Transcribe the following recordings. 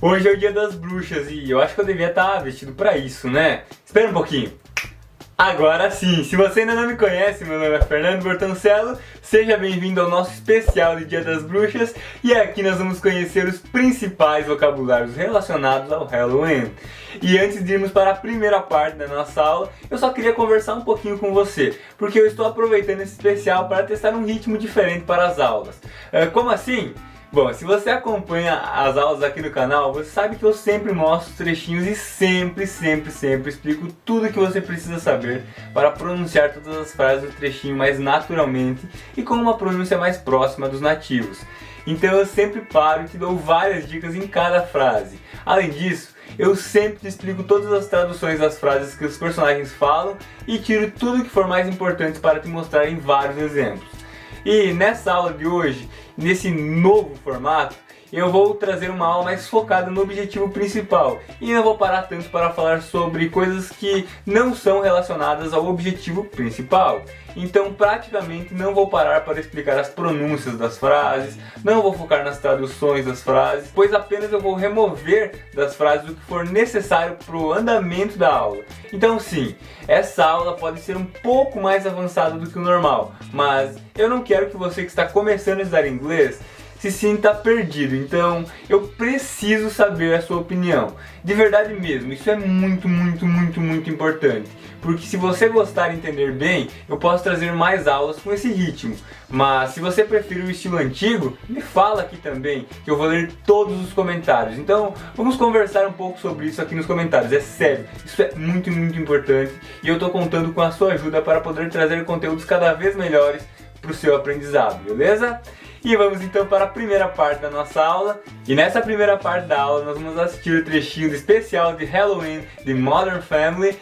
Hoje é o dia das bruxas e eu acho que eu devia estar vestido pra isso, né? Espera um pouquinho. Agora sim, se você ainda não me conhece, meu nome é Fernando Bortoncello, seja bem-vindo ao nosso especial de Dia das Bruxas e aqui nós vamos conhecer os principais vocabulários relacionados ao Halloween. E antes de irmos para a primeira parte da nossa aula, eu só queria conversar um pouquinho com você, porque eu estou aproveitando esse especial para testar um ritmo diferente para as aulas. Como assim? Bom, se você acompanha as aulas aqui no canal, você sabe que eu sempre mostro trechinhos e sempre explico tudo que você precisa saber para pronunciar todas as frases do trechinho mais naturalmente e com uma pronúncia mais próxima dos nativos. Então eu sempre paro e te dou várias dicas em cada frase. Além disso, eu sempre te explico todas as traduções das frases que os personagens falam e tiro tudo que for mais importante para te mostrar em vários exemplos. E nessa aula de hoje, nesse novo formato, eu vou trazer uma aula mais focada no objetivo principal e não vou parar tanto para falar sobre coisas que não são relacionadas ao objetivo principal. Então praticamente não vou parar para explicar as pronúncias das frases, não vou focar nas traduções das frases, pois apenas eu vou remover das frases o que for necessário para o andamento da aula. Então sim, essa aula pode ser um pouco mais avançada do que o normal, mas eu não quero que você que está começando a estudar inglês se sinta perdido, então eu preciso saber a sua opinião. De verdade mesmo, isso é muito importante. Porque se você gostar e entender bem, eu posso trazer mais aulas com esse ritmo. Mas se você prefere o estilo antigo, me fala aqui também, que eu vou ler todos os comentários. Então vamos conversar um pouco sobre isso aqui nos comentários, é sério, isso é muito importante. E eu estou contando com a sua ajuda para poder trazer conteúdos cada vez melhores para o seu aprendizado, beleza? E vamos então para a primeira parte da nossa aula. E nessa primeira parte da aula nós vamos assistir o trechinho do especial de Halloween de Modern Family,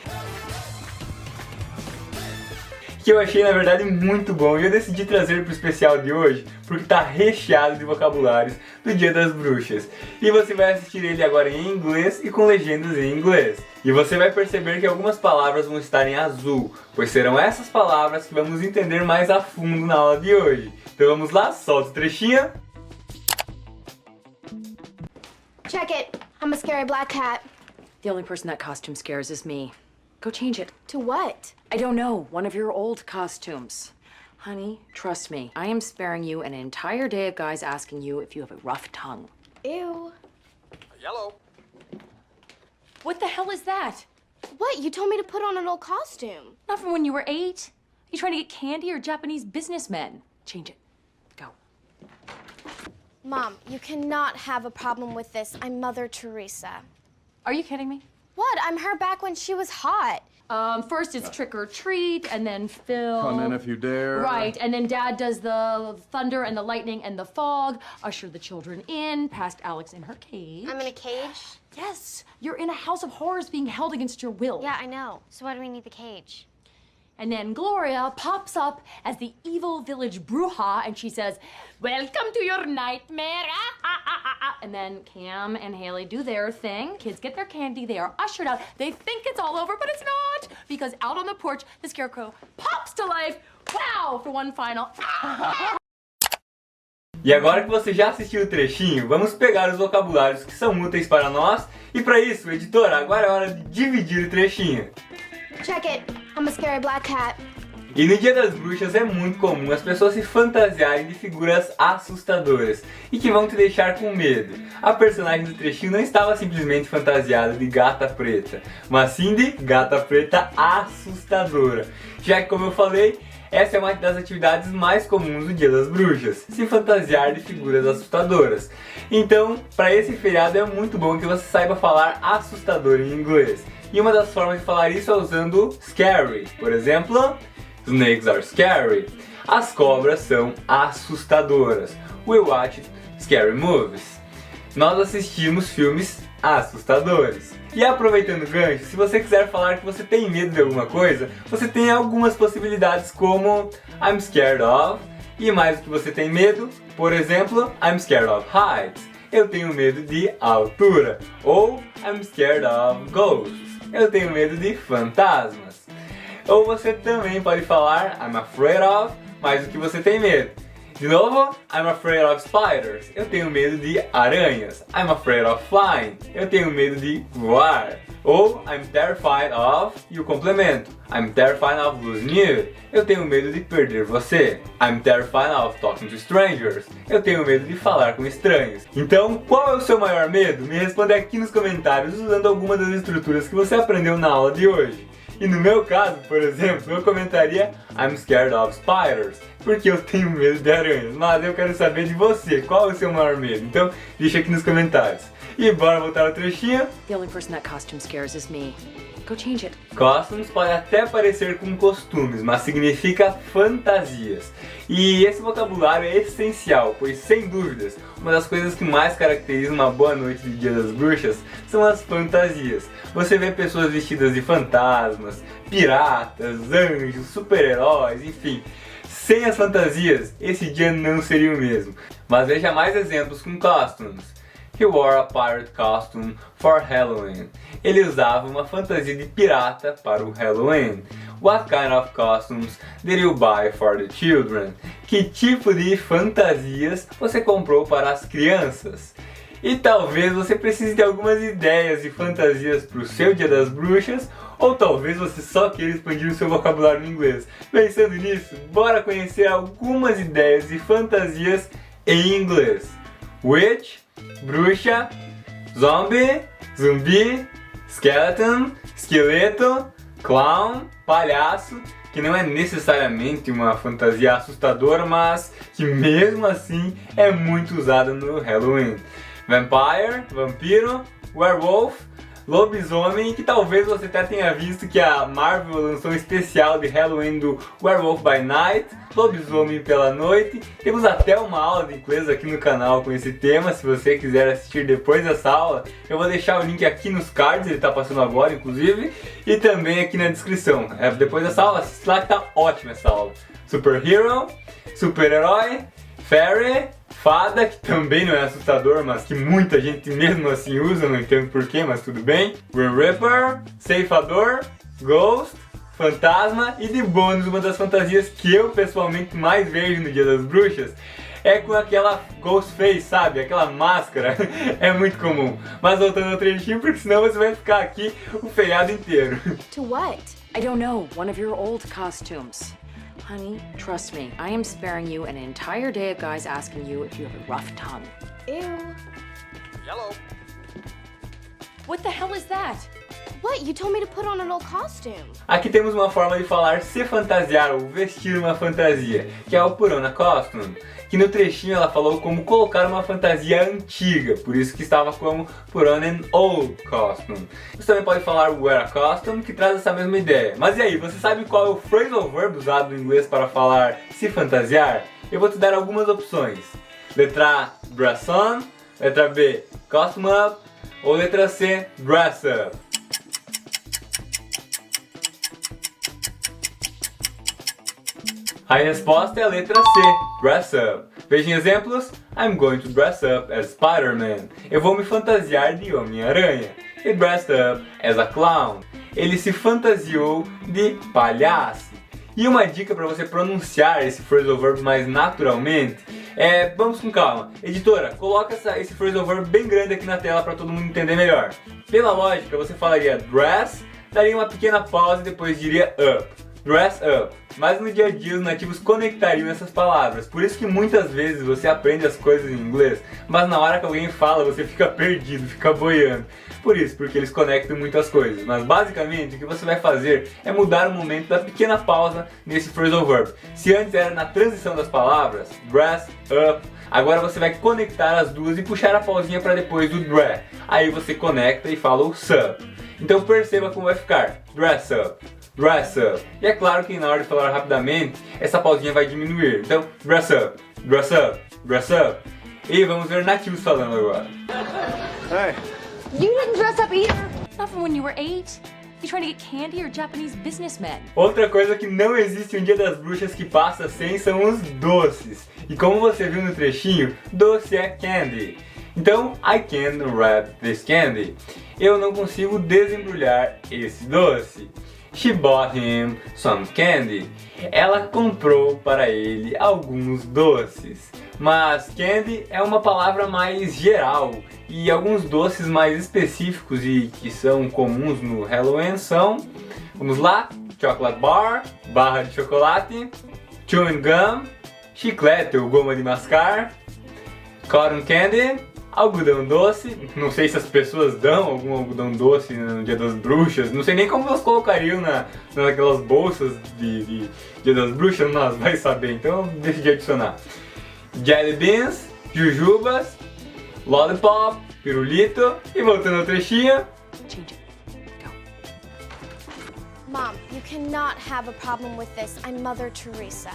que eu achei na verdade muito bom e eu decidi trazer para o especial de hoje porque está recheado de vocabulários do Dia das Bruxas. E você vai assistir ele agora em inglês e com legendas em inglês. E você vai perceber que algumas palavras vão estar em azul, pois serão essas palavras que vamos entender mais a fundo na aula de hoje. Então vamos lá, solta o trechinho. Check it. I'm a scary black cat. The only person that costume scares is me. Go change it. To what? I don't know. One of your old costumes. Honey, trust me. I am sparing you an entire day of guys asking you if you have a rough tongue. Ew. Yellow. What the hell is that? What? You told me to put on an old costume. Not from when you were 8. You trying to get candy or Japanese businessmen? Change it. Go. Mom, you cannot have a problem with this. I'm Mother Teresa. Are you kidding me? What? I'm her back when she was hot. First it's trick or treat, and then Phil. Come in if you dare. Right, and then Dad does the thunder and the lightning and the fog, usher the children in, past Alex in her cage. I'm in a cage? Yes, you're in a house of horrors being held against your will. Yeah, I know. So why do we need the cage? And then Gloria pops up as the evil village bruja, and she says, "Welcome to your nightmare." And then Cam and Haley do their thing. Kids get their candy. They are ushered out. They think it's all over, but it's not. Because out on the porch, the scarecrow pops to life. Wow! For one final. E agora que você já assistiu o trechinho, vamos pegar os vocabulários que são úteis para nós. E para isso, editora, agora é hora de dividir o trechinho. Check it. I'm a scary black cat. E no Dia das Bruxas é muito comum as pessoas se fantasiarem de figuras assustadoras e que vão te deixar com medo. A personagem do trechinho não estava simplesmente fantasiada de gata preta, mas sim de gata preta assustadora. Já que, como eu falei, essa é uma das atividades mais comuns do Dia das Bruxas, se fantasiar de figuras assustadoras. Então, para esse feriado é muito bom que você saiba falar assustador em inglês. E uma das formas de falar isso é usando scary. Por exemplo, snakes are scary. As cobras são assustadoras. We watch scary movies. Nós assistimos filmes assustadores. E aproveitando o gancho, se você quiser falar que você tem medo de alguma coisa, você tem algumas possibilidades como I'm scared of, e mais do que você tem medo, por exemplo, I'm scared of heights. Eu tenho medo de altura. Ou I'm scared of ghosts. Eu tenho medo de fantasmas. Ou você também pode falar I'm afraid of, mais do que você tem medo. De novo, I'm afraid of spiders. Eu tenho medo de aranhas. I'm afraid of flying. Eu tenho medo de voar. Ou I'm terrified of, e o complemento. I'm terrified of losing you. Eu tenho medo de perder você. I'm terrified of talking to strangers. Eu tenho medo de falar com estranhos. Então, qual é o seu maior medo? Me responda aqui nos comentários usando alguma das estruturas que você aprendeu na aula de hoje. E no meu caso, por exemplo, eu comentaria I'm scared of spiders, porque eu tenho medo de aranhas. Mas eu quero saber de você, qual é o seu maior medo? Então, deixa aqui nos comentários. E bora voltar ao trechinho. The only person that costume scares is me. Go change it. Costumes pode até parecer com costumes, mas significa fantasias. E esse vocabulário é essencial, pois sem dúvidas, uma das coisas que mais caracteriza uma boa noite de Dia das Bruxas são as fantasias. Você vê pessoas vestidas de fantasmas, piratas, anjos, super-heróis, enfim. Sem as fantasias, esse dia não seria o mesmo. Mas veja mais exemplos com costumes. He wore a pirate costume for Halloween. Ele usava uma fantasia de pirata para o Halloween. What kind of costumes did you buy for the children? Que tipo de fantasias você comprou para as crianças? E talvez você precise de algumas ideias de fantasias para o seu Dia das Bruxas, ou talvez você só queira expandir o seu vocabulário no inglês. Pensando nisso, bora conhecer algumas ideias de fantasias em inglês. Witch, bruxa, zombie, zumbi, skeleton, esqueleto, clown, palhaço, que não é necessariamente uma fantasia assustadora, mas que mesmo assim é muito usada no Halloween. Vampire, vampiro, werewolf, lobisomem, que talvez você até tenha visto que a Marvel lançou um especial de Halloween do Werewolf by Night, lobisomem pela noite. Temos até uma aula de inglês aqui no canal com esse tema, se você quiser assistir depois dessa aula, eu vou deixar o link aqui nos cards, ele está passando agora inclusive, e também aqui na descrição. Depois dessa aula, assiste lá que tá ótima essa aula. Superhero, super-herói, fairy, fada, que também não é assustador, mas que muita gente mesmo assim usa, não entendo porquê, mas tudo bem. Grim Reaper, ceifador, ghost, fantasma, e de bônus, uma das fantasias que eu pessoalmente mais vejo no Dia das Bruxas é com aquela ghost face, sabe? Aquela máscara. É muito comum. Mas voltando ao trechinho, porque senão você vai ficar aqui o feriado inteiro. To what? I don't know, one of your old costumes. Honey, trust me, I am sparing you an entire day of guys asking you if you have a rough tongue. Ew. Yellow. What the hell is that? What? You told me to put on an old costume. Aqui temos uma forma de falar se fantasiar ou vestir uma fantasia, que é o put on a costume. Que no trechinho ela falou como colocar uma fantasia antiga, por isso que estava como put on an old costume. Você também pode falar wear a costume, que traz essa mesma ideia. Mas e aí, você sabe qual é o phrasal verb usado no inglês para falar se fantasiar? Eu vou te dar algumas opções. Letra A, dress on. Letra B, costume up. Ou letra C, dress up. A resposta é a letra C, dress up. Vejam exemplos. I'm going to dress up as Spider-Man. Eu vou me fantasiar de Homem-Aranha. He dressed up as a clown. Ele se fantasiou de palhaço. E uma dica para você pronunciar esse phrasal verb mais naturalmente é, vamos com calma. Editora, coloca esse phrasal verb bem grande aqui na tela para todo mundo entender melhor. Pela lógica, você falaria dress, daria uma pequena pausa e depois diria up. Dress up. Mas no dia a dia os nativos conectariam essas palavras. Por isso que muitas vezes você aprende as coisas em inglês, mas na hora que alguém fala você fica perdido, fica boiando. Por isso, porque eles conectam muitas coisas. Mas basicamente o que você vai fazer é mudar o momento da pequena pausa nesse phrasal verb. Se antes era na transição das palavras, dress up, agora você vai conectar as duas e puxar a pausinha para depois do dress. Aí você conecta e fala o sup. Então perceba como vai ficar. Dress up. Dress up. E é claro que na hora de falar rapidamente, essa pausinha vai diminuir. Então, dress up, dress up, dress up. E vamos ver nativos falando agora. Hey. You didn't dress up either. Not from when you were 8. You trying to get candy or Japanese businessmen? Outra coisa que não existe um Dia das Bruxas que passa sem são os doces. E como você viu no trechinho, doce é candy. Então, I can't wrap this candy. Eu não consigo desembrulhar esse doce. She bought him some candy. Ela comprou para ele alguns doces. Mas candy é uma palavra mais geral e alguns doces mais específicos e que são comuns no Halloween são, vamos lá, chocolate bar, barra de chocolate, chewing gum, chiclete ou goma de mascar, cotton candy, algodão doce. Não sei se as pessoas dão algum algodão doce no Dia das Bruxas, não sei nem como elas colocariam naquelas bolsas de Dia das Bruxas, mas vai saber, então eu decidi adicionar. Jelly beans, jujubas, lollipop, pirulito e voltando ao trechinho. Mom, you cannot have a problem with this. I'm Mother Teresa.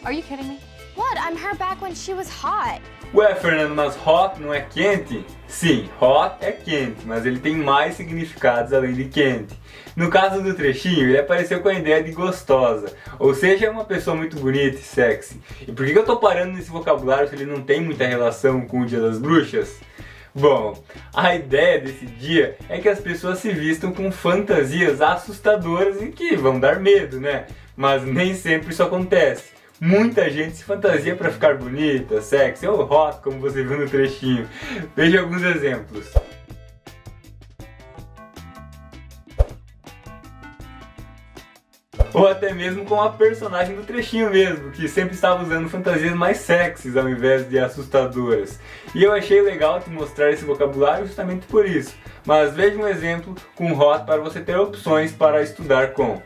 Are you kidding me? What? I'm her back when she was hot. Ué, Fernando, mas hot não é quente? Sim, hot é quente, mas ele tem mais significados além de quente. No caso do trechinho, ele apareceu com a ideia de gostosa, ou seja, é uma pessoa muito bonita e sexy. E por que eu tô parando nesse vocabulário se ele não tem muita relação com o Dia das Bruxas? Bom, a ideia desse dia é que as pessoas se vistam com fantasias assustadoras e que vão dar medo, né? Mas nem sempre isso acontece. Muita gente se fantasia para ficar bonita, sexy ou hot, como você viu no trechinho. Veja alguns exemplos. Ou até mesmo com a personagem do trechinho mesmo, que sempre estava usando fantasias mais sexys ao invés de assustadoras. E eu achei legal te mostrar esse vocabulário justamente por isso. Mas veja um exemplo com hot para você ter opções para estudar com.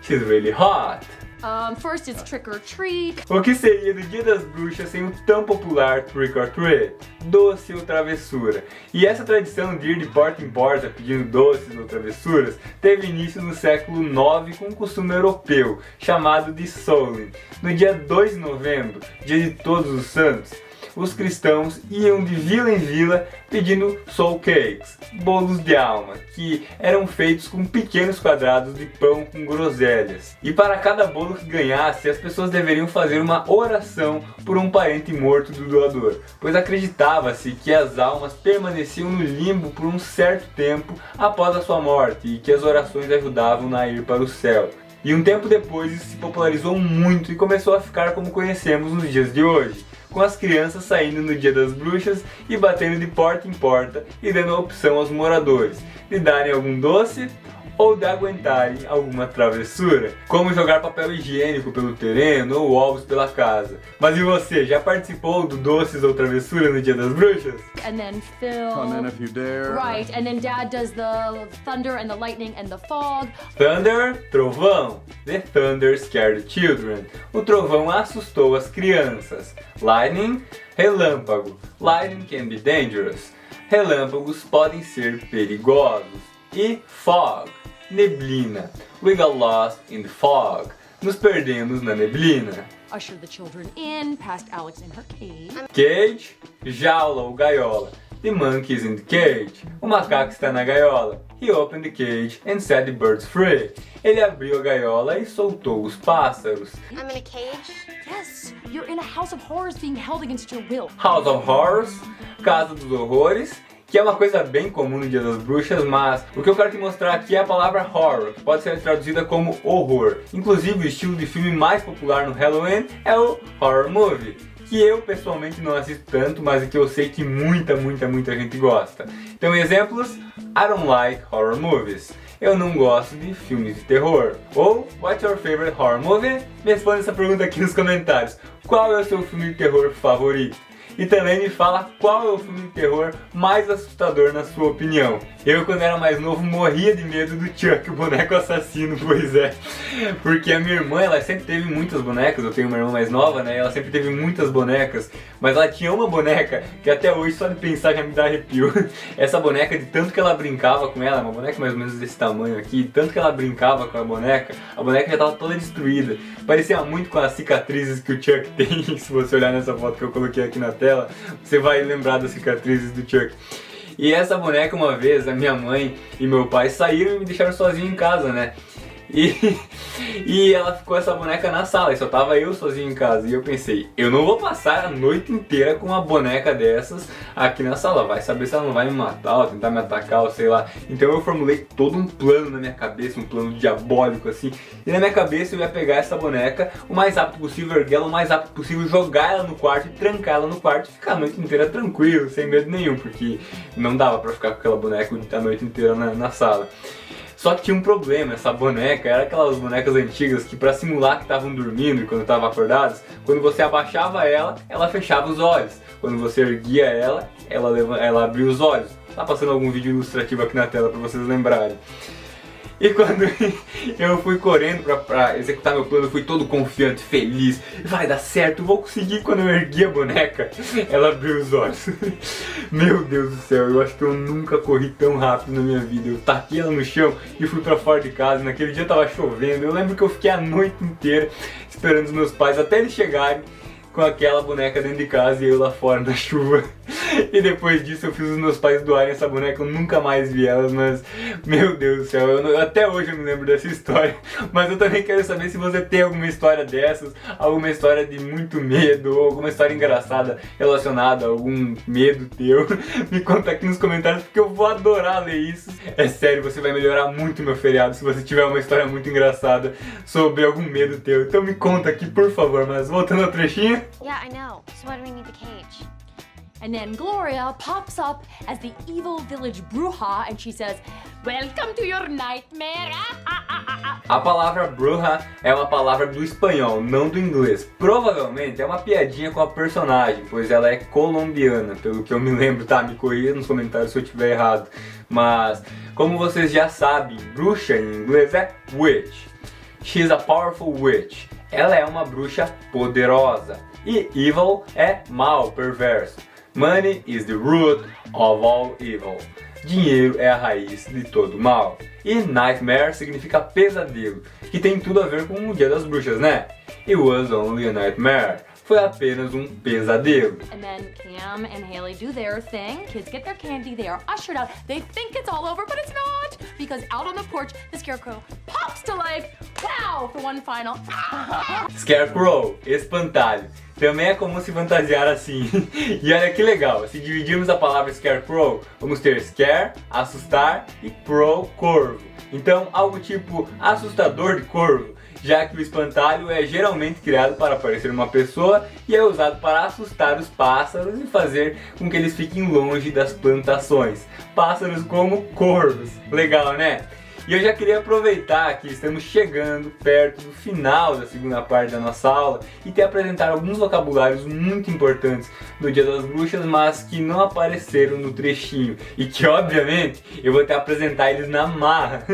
She's really hot. First it's trick or treat. O que seria do Dia das Bruxas sem o tão popular trick or treat? Doce ou travessura. E essa tradição de ir de porta em porta pedindo doces ou travessuras teve início no século IX com um costume europeu, chamado de Samhain. No dia 2 de novembro, dia de Todos os Santos, os cristãos iam de vila em vila pedindo soul cakes, bolos de alma, que eram feitos com pequenos quadrados de pão com groselhas. E para cada bolo que ganhasse, as pessoas deveriam fazer uma oração por um parente morto do doador, pois acreditava-se que as almas permaneciam no limbo por um certo tempo após a sua morte e que as orações ajudavam a ir para o céu. E um tempo depois isso se popularizou muito e começou a ficar como conhecemos nos dias de hoje, com as crianças saindo no Dia das Bruxas e batendo de porta em porta e dando a opção aos moradores de darem algum doce ou de aguentarem alguma travessura, como jogar papel higiênico pelo terreno ou ovos pela casa. Mas e você, já participou do doces ou travessura no Dia das Bruxas? And then Phil. Come in if you dare. Right, and then Dad does the thunder and the lightning and the fog. Thunder, trovão. The thunder scared the children. O trovão assustou as crianças. Lightning, relâmpago. Lightning can be dangerous. Relâmpagos podem ser perigosos. E fog, neblina. We got lost in the fog. Nos perdemos na neblina. Usher the children in, past Alex in her cage. Cage, jaula ou gaiola. The monkey is in the cage. O macaco está na gaiola. He opened the cage and set the birds free. Ele abriu a gaiola e soltou os pássaros. I'm in a cage. Yes, you're in a house of horrors being held against your will. House of Horrors, Casa dos Horrores, que é uma coisa bem comum no Dia das Bruxas, mas o que eu quero te mostrar aqui é a palavra horror, que pode ser traduzida como horror. Inclusive, o estilo de filme mais popular no Halloween é o horror movie, que eu pessoalmente não assisto tanto, mas que eu sei que muita gente gosta. Então, exemplos: I don't like horror movies. Eu não gosto de filmes de terror. Ou, what's your favorite horror movie? Me responda essa pergunta aqui nos comentários. Qual é o seu filme de terror favorito? E também me fala qual é o filme de terror mais assustador na sua opinião. Eu, quando era mais novo, morria de medo do Chuck, o boneco assassino, pois é. Porque a minha irmã, ela sempre teve muitas bonecas, eu tenho uma irmã mais nova, né? Ela sempre teve muitas bonecas, mas ela tinha uma boneca que até hoje, só de pensar, já me dá arrepio. Essa boneca, de tanto que ela brincava com ela, uma boneca mais ou menos desse tamanho aqui, tanto que ela brincava com a boneca já estava toda destruída. Parecia muito com as cicatrizes que o Chuck tem, se você olhar nessa foto que eu coloquei aqui na tela, você vai lembrar das cicatrizes do Chuck. E essa boneca, uma vez, a minha mãe e meu pai saíram e me deixaram sozinho em casa, né? E ela ficou essa boneca na sala, e só tava eu sozinho em casa. E eu pensei, eu não vou passar a noite inteira com uma boneca dessas aqui na sala. Vai saber se ela não vai me matar ou tentar me atacar ou sei lá. Então eu formulei todo um plano na minha cabeça, um plano diabólico assim. E na minha cabeça eu ia pegar essa boneca o mais rápido possível, erguer ela o mais rápido possível, jogar ela no quarto e trancar ela no quarto e ficar a noite inteira tranquilo, sem medo nenhum, porque não dava pra ficar com aquela boneca a noite inteira na sala. Só que tinha um problema, essa boneca era aquelas bonecas antigas que pra simular que estavam dormindo e quando estavam acordadas, quando você abaixava ela fechava os olhos. Quando você erguia ela abria os olhos. Tá passando algum vídeo ilustrativo aqui na tela pra vocês lembrarem. E quando eu fui correndo pra executar meu plano, eu fui todo confiante, feliz. Vai dar certo, vou conseguir. Quando eu ergui a boneca, ela abriu os olhos. Meu Deus do céu, eu acho que eu nunca corri tão rápido na minha vida. Eu taquei ela no chão e fui pra fora de casa. Naquele dia tava chovendo. Eu lembro que eu fiquei a noite inteira esperando os meus pais até eles chegarem com aquela boneca dentro de casa e eu lá fora na chuva. E depois disso eu fiz os meus pais doarem essa boneca, eu nunca mais vi elas, mas meu Deus do céu, até hoje eu me lembro dessa história. Mas eu também quero saber se você tem alguma história dessas, alguma história de muito medo, ou alguma história engraçada relacionada a algum medo teu. Me conta aqui nos comentários porque eu vou adorar ler isso. É sério, você vai melhorar muito meu feriado se você tiver uma história muito engraçada sobre algum medo teu. Então me conta aqui, por favor, mas voltando ao trechinho. Yeah, I know. So why do we need the cage? And then Gloria pops up as the evil village bruja and she says, "Welcome to your nightmare." A palavra bruja é uma palavra do espanhol, não do inglês. Provavelmente é uma piadinha com a personagem, pois ela é colombiana, pelo que eu me lembro, tá? Me corrija nos comentários se eu estiver errado. Mas, como vocês já sabem, bruxa em inglês é witch. She's a powerful witch. Ela é uma bruxa poderosa. E evil é mal, perverso. Money is the root of all evil. Dinheiro é a raiz de todo mal. E nightmare significa pesadelo, que tem tudo a ver com o Dia das Bruxas, né? It was only a nightmare. Foi apenas um pesadelo. And then Cam and Haley do their thing. Kids get their candy. They are ushered out. They think it's all over, but it's not. Because out on the porch, the scarecrow pops to life. Wow! For one final. Scarecrow, espantalho. Também é comum se fantasiar assim. E olha que legal, se dividirmos a palavra scarecrow, vamos ter scare, assustar e crow, corvo. Então, algo tipo assustador de corvo, já que o espantalho é geralmente criado para parecer uma pessoa e é usado para assustar os pássaros e fazer com que eles fiquem longe das plantações. Pássaros como corvos. Legal, né? E eu já queria aproveitar que estamos chegando perto do final da segunda parte da nossa aula e te apresentar alguns vocabulários muito importantes do Dia das Bruxas, mas que não apareceram no trechinho e que obviamente eu vou te apresentar eles na marra.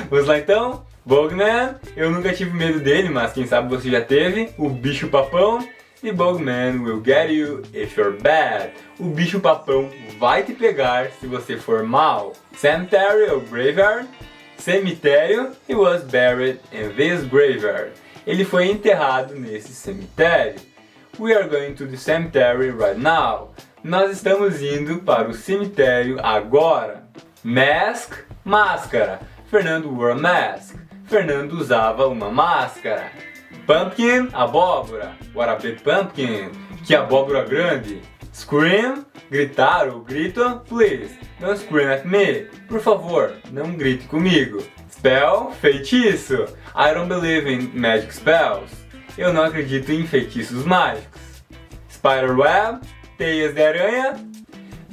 Vamos lá então? Bogman, eu nunca tive medo dele, mas quem sabe você já teve. O bicho papão. E Bogman will get you if you're bad. O bicho papão vai te pegar se você for mal. Cemetery ou graveyard. Cemitério. He was buried in this graveyard. Ele foi enterrado nesse cemitério. We are going to the cemetery right now. Nós estamos indo para o cemitério agora. Mask, máscara. Fernando wore a mask. Fernando usava uma máscara. Pumpkin, abóbora. What a big pumpkin. Que abóbora grande. Scream, gritar ou grito. Please, don't scream at me. Por favor, não grite comigo. Spell, feitiço. I don't believe in magic spells. Eu não acredito em feitiços mágicos. Spiderweb, teias de aranha.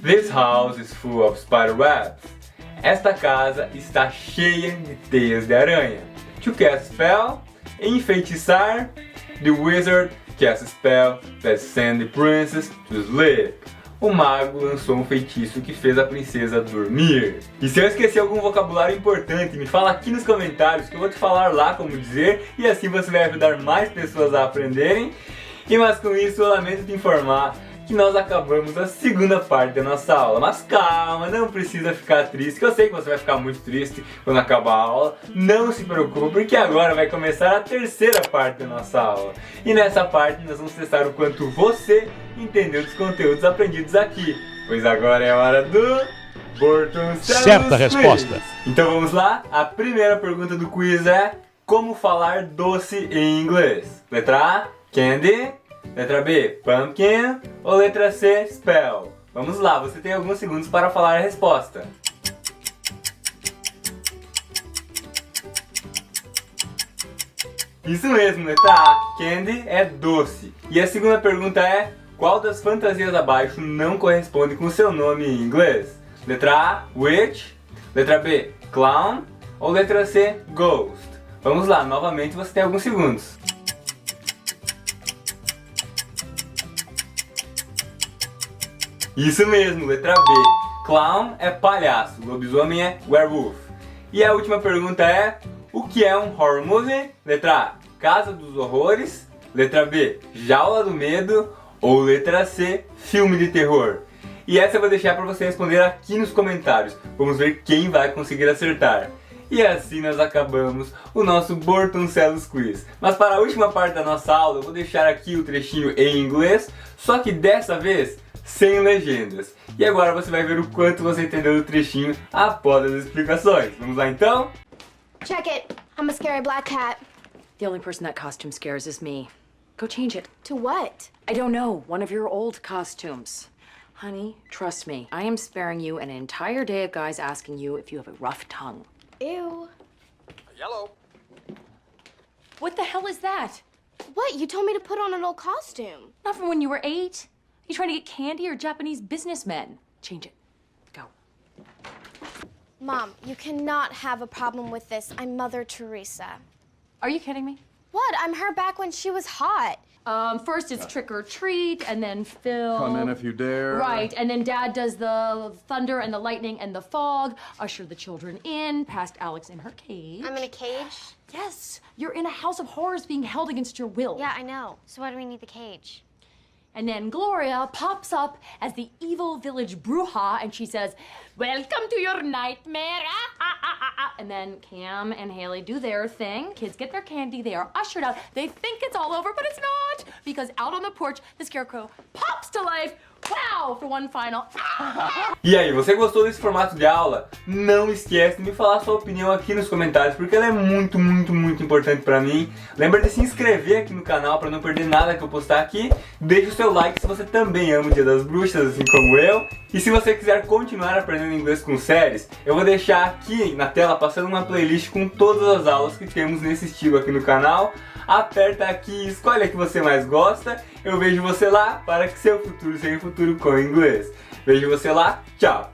This house is full of spiderwebs. Esta casa está cheia de teias de aranha. To cast spell, enfeitiçar. The wizard cast a spell that sent the princess to sleep. O mago lançou um feitiço que fez a princesa dormir. E se eu esqueci algum vocabulário importante, me fala aqui nos comentários que eu vou te falar lá como dizer e assim você vai ajudar mais pessoas a aprenderem. E mas com isso eu lamento te informar que nós acabamos a segunda parte da nossa aula. Mas calma, não precisa ficar triste, que eu sei que você vai ficar muito triste quando acabar a aula. Não se preocupe, porque agora vai começar a terceira parte da nossa aula. E nessa parte nós vamos testar o quanto você entendeu dos conteúdos aprendidos aqui. Pois agora é a hora do Bortoncelos. Certa resposta. Então vamos lá, a primeira pergunta do quiz é: como falar doce em inglês? Letra A, candy. Letra B, pumpkin. Ou letra C, spell? Vamos lá, você tem alguns segundos para falar a resposta. Isso mesmo, letra A, candy é doce. E a segunda pergunta é, qual das fantasias abaixo não corresponde com o seu nome em inglês? Letra A, witch. Letra B, clown. Ou letra C, ghost? Vamos lá, novamente você tem alguns segundos. Isso mesmo, letra B. Clown é palhaço, lobisomem é werewolf. E a última pergunta é, o que é um horror movie? Letra A, Casa dos Horrores. Letra B, Jaula do Medo. Ou letra C, filme de terror? E essa eu vou deixar para você responder aqui nos comentários. Vamos ver quem vai conseguir acertar. E assim nós acabamos o nosso Bortoncellos Quiz. Mas para a última parte da nossa aula eu vou deixar aqui o trechinho em inglês, só que dessa vez sem legendas. E agora você vai ver o quanto você entendeu do trechinho após as explicações. Vamos lá então? Check it. I'm a scary black cat. The only person that costume scares is me. Go change it. To what? I don't know, one of your old costumes. Honey, trust me, I am sparing you an entire day of guys asking you if you have a rough tongue. Ew. Yellow. What the hell is that? What? You told me to put on an old costume. Not from when you were 8. You trying to get candy or Japanese businessmen? Change it. Go. Mom, you cannot have a problem with this. I'm Mother Teresa. Are you kidding me? What? I'm her back when she was hot. First it's trick or treat, and then Phil. Come in if you dare. Right, and then Dad does the thunder and the lightning and the fog, usher the children in, past Alex in her cage. I'm in a cage? Yes, you're in a house of horrors being held against your will. Yeah, I know. So why do we need the cage? And then Gloria pops up as the evil village Bruja, and she says, "Welcome to your nightmare." And then Cam and Haley do their thing. Kids get their candy. They are ushered out. They think it's all over, but it's not. Because out on the porch, the scarecrow pops to life. Wow! For one final. E aí, você gostou desse formato de aula? Não esquece de me falar sua opinião aqui nos comentários, porque ela é muito importante pra mim. Lembra de se inscrever aqui no canal pra não perder nada que eu postar aqui. Deixe o seu like se você também ama o Dia das Bruxas, assim como eu. E se você quiser continuar aprendendo inglês com séries, eu vou deixar aqui na tela passando uma playlist com todas as aulas que temos nesse estilo aqui no canal. Aperta aqui, escolhe a que você mais gosta. Eu vejo você lá para que seu futuro seja um futuro com inglês. Vejo você lá, tchau!